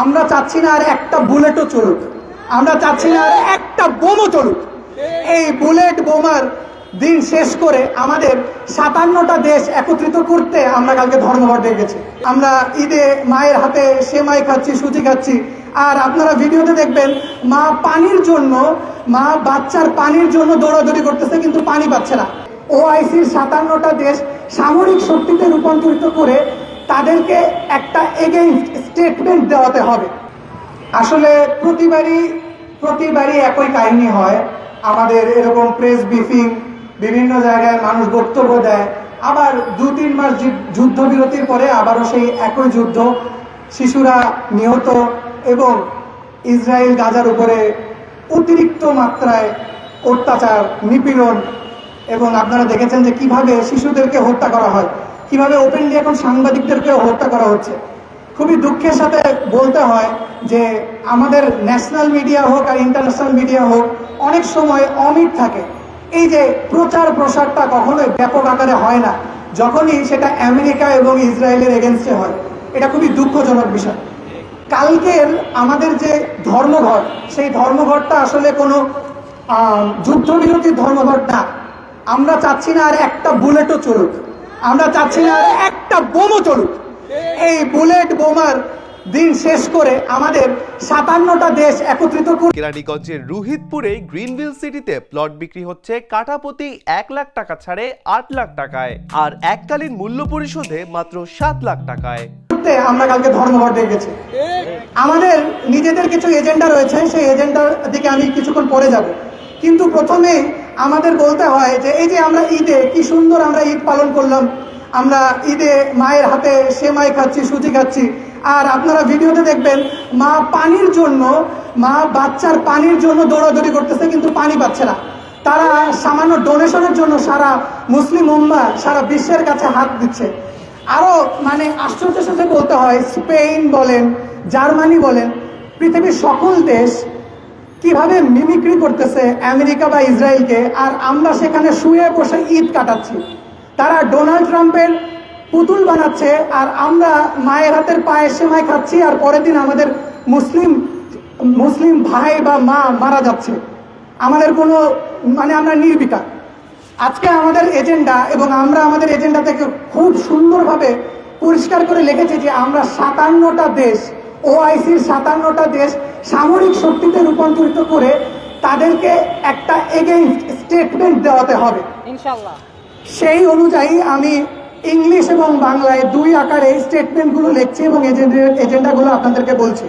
আমরা চাচ্ছি না আর একটা বুলেটও চলুক, আমরা চাচ্ছি না আর একটা বোমও চলুক। এই বুলেট বোমার দিন শেষ করে আমাদের 57টা দেশ একত্রিত করতে আমরা কালকে ধর্মঘট ডেকেছি। আমরা ঈদে মায়ের হাতে সেমাই খাচ্ছি, সুজি খাচ্ছি, আর আপনারা ভিডিওতে দেখবেন মা পানির জন্য, মা বাচ্চার পানির জন্য দৌড়াদৌড়ি করতেছে কিন্তু পানি পাচ্ছে না। ওআইসির 57টা দেশ সামরিক শক্তিতে রূপান্তরিত করে তাদেরকে একটা এগেইনস্ট স্টেটমেন্ট দেওয়াতে হবে। আসলে প্রতিবারই একই কাহিনী হয়। আমাদের এরকম প্রেস ব্রিফিং, বিভিন্ন জায়গায় মানুষ বক্তব্য দেয়, আবার 2-3 মাস যুদ্ধবিরতির পরে আবারও সেই একই যুদ্ধ, শিশুরা নিহত এবং ইসরায়েল গাজার উপরে অতিরিক্ত মাত্রায় অত্যাচার, নিপীড়ন, এবং আপনারা দেখেছেন যে কিভাবে শিশুদেরকে হত্যা করা হয়, কিভাবে ওপেনলি এখন সাংবাদিকদেরকেও হত্যা করা হচ্ছে। খুবই দুঃখের সাথে বলতে হয় যে আমাদের ন্যাশনাল মিডিয়া হোক আর ইন্টারন্যাশনাল মিডিয়া হোক, অনেক সময় অমিট থাকে। এই যে প্রচার প্রসারটা কখনোই ব্যাপক আকারে হয় না, যখনই সেটা আমেরিকা এবং ইসরায়েলের এগেনস্টে হয়। এটা খুবই দুঃখজনক বিষয়। কালকের আমাদের যে ধর্মঘট, সেই ধর্মঘটটা আসলে কোনো যুদ্ধবিরতির ধর্মঘট না। আমরা চাচ্ছি না আর একটা বুলেটও চলুক, আমরা চাচ্ছি না আর একটা বোমও চলুক। এই বুলেট বোমার দিন শেষ করে আমাদের 57টা দেশ একত্রিত করে। কেরানীগঞ্জের রুহিতপুরে গ্রিনভিল সিটিতে প্লট বিক্রি হচ্ছে কাঠাপ্রতি 1 লাখ টাকা ছাড়ে 8 লাখ টাকায়, আর এককালীন মূল্য পরিশোধে মাত্র 7 লাখ টাকায়। আমরা কালকে ধর্মঘট ডেকেছি। আমাদের নিজেদের কিছু এজেন্ডা রয়েছে, সেই এজেন্ডার দিকে আমি কিছুক্ষণ পরে যাব, কিন্তু প্রথমে আমাদের বলতে হয় যে এই যে আমরা ঈদে কি সুন্দর আমরা ঈদ পালন করলাম, আমরা ঈদে মায়ের হাতে সেমাই খাচ্ছি, সুজি খাচ্ছি, আর আপনারা ভিডিওতে দেখবেন মা পানির জন্য, মা বাচ্চার পানির জন্য দৌড়াদৌড়ি করতেছে কিন্তু পানি পাচ্ছে না। তারা সামান্য ডোনেশনের জন্য সারা মুসলিম উম্মাহ, সারা বিশ্বের কাছে হাত দিচ্ছে। আরও মানে আশ্চর্যের সাথে বলতে হয়, স্পেন বলেন, জার্মানি বলেন, পৃথিবীর সকল দেশ কিভাবে মিমিক্রি করতেছে আমেরিকা বা ইসরায়েলকে, আর আমরা সেখানে শুয়ে বসে ঈদ কাটাচ্ছি। তারা ডোনাল্ড ট্রাম্পের পুতুল বানাচ্ছে, আর আমরা মায়ের হাতের পায়ের সেমাই খাচ্ছি, আর পরের দিন আমাদের মুসলিম ভাই বা মা মারা যাচ্ছে। আমাদের কোনো মানে আমরা নির্বিকার। আজকে আমাদের এজেন্ডা, এবং আমরা আমাদের এজেন্ডা থেকে খুব সুন্দরভাবে পরিষ্কার করে লিখেছি যে আমরা 57টা দেশ, ওআইসির 57টা দেশ সামরিক শক্তিতে রূপান্তরিত করে তাদেরকে একটা এগেইনস্ট স্টেটমেন্ট দেওয়াতে হবে ইনশাআল্লাহ। সেই অনুযায়ী আমি ইংলিশ এবং বাংলায় 2 আকারে স্টেটমেন্টগুলো লিখছি এবং এজেন্ডাগুলো আপনাদেরকে বলছি।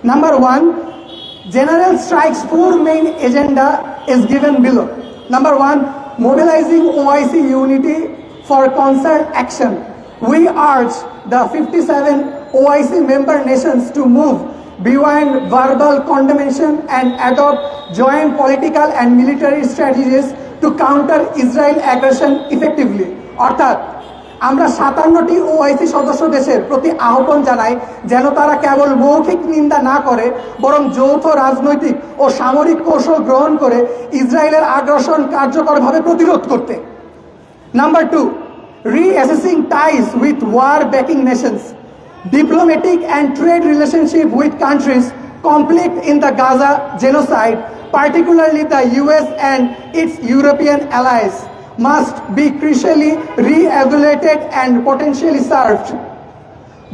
Number 1, general strikes 4 main agenda is given below. Number 1, mobilizing OIC unity for concert action. We urge the 57 OIC member nations to move beyond verbal condemnation and adopt joint political and military strategies to counter Israel aggression effectively. অর্থাৎ আমরা 57টি OIC সদস্য দেশের প্রতি আহ্বান জানাই যেন তারা কেবল মৌখিক নিন্দা না করে, বরং যৌথ রাজনৈতিক ও সামরিক কৌশল গ্রহণ করে ইসরায়েলের আগ্রাসন কার্যকরভাবে প্রতিরোধ করতে। Number 2, reassessing ties with war-backing nations, diplomatic and trade relationship with countries conflict in the Gaza genocide, particularly the US and its European allies, must be crucially re-evaluated and potentially served.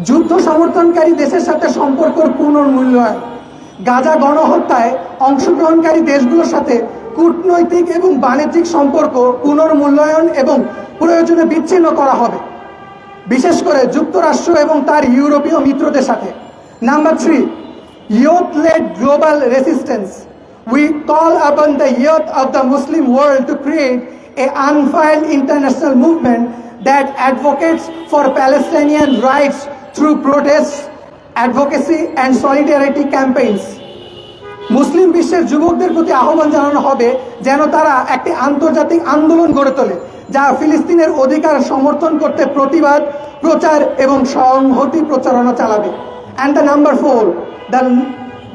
যুদ্ধ সমর্থনকারী দেশের সাথে সম্পর্কের পুনর্মূল্যায়ন, গাজা গণহত্যায় অংশগ্রহণকারী দেশগুলোর সাথে কূটনৈতিক এবং বাণিজ্যিক সম্পর্ক পুনর্মূল্যায়ন এবং প্রয়োজনে বিচ্ছিন্ন করা হবে, বিশেষ করে যুক্তরাষ্ট্র এবং তার ইউরোপীয় মিত্রদের সাথে। Number 3, youth-led global resistance. We call upon the youth of the Muslim world to create an unfiled international movement that advocates for Palestinian rights through protests, advocacy and solidarity campaigns. মুসলিম বিশ্বের যুবকদের প্রতি আহ্বান জানানো হবে যেন তারা একটি আন্তর্জাতিক আন্দোলন গড়ে তোলে যা ফিলিস্তিনের অধিকার সমর্থন করতে প্রতিবাদ, প্রচার এবং সংহতি প্রচারণা চালাবে। And the number 4,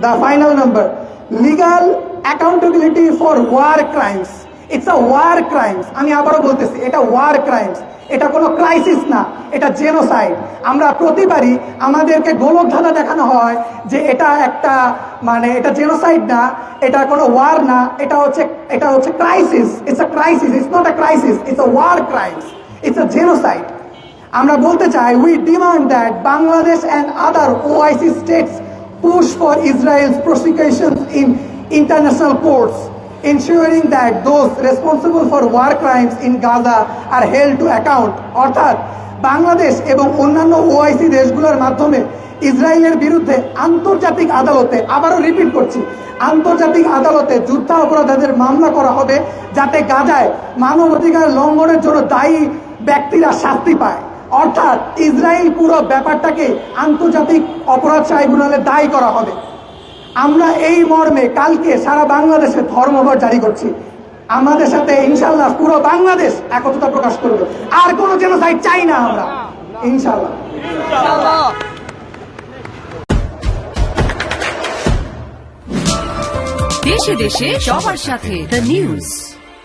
the final number, legal accountability for war crimes. It's a war crimes. আমি আবারও বলতেছি, এটা war crimes. এটা কোনো ক্রাইসিস না, এটা জেনোসাইড। আমরা প্রতিবারই আমাদেরকে গোলকধাঁধা দেখানো হয় যে এটা একটা মানে এটা জেনোসাইড না, এটা কোনো ওয়ার না, এটা হচ্ছে crisis. It's a crisis, it's not a crisis, it's a war crimes, it's a genocide. আমরা বলতে চাই, we demand that Bangladesh and other OIC states push for Israel's prosecutions in international courts, ensuring that those responsible for war crimes in Gaza are held to account. অর্থাৎ বাংলাদেশ এবং অন্যান্য OIC দেশগুলোর মাধ্যমে ইসরায়েলের বিরুদ্ধে আন্তর্জাতিক আদালতে, আবারও রিপিট করছি, আন্তর্জাতিক আদালতে যুদ্ধাপরাধীদের মামলা করা হবে, যাতে গাজায় মানবাধিকার লঙ্ঘনের জন্য দায়ী ব্যক্তিরা শাস্তি পায়। অর্থাৎ ইসরায়েল পুরো ব্যাপারটাকে আন্তর্জাতিক অপরাধ ট্রাইব্যুনালে দায়ী করা হবে। আমরা এই মর্মে কালকে সারা বাংলাদেশে ধর্মঘট জারি করছি। আমাদের সাথে ইনশাল্লাহ পুরো বাংলাদেশ একতা প্রকাশ করবে। আর কোনো জেনোসাইড চাই না আমরা, ইনশাল্লাহ। দেশে দেশে সবার সাথে দ্য নিউজ।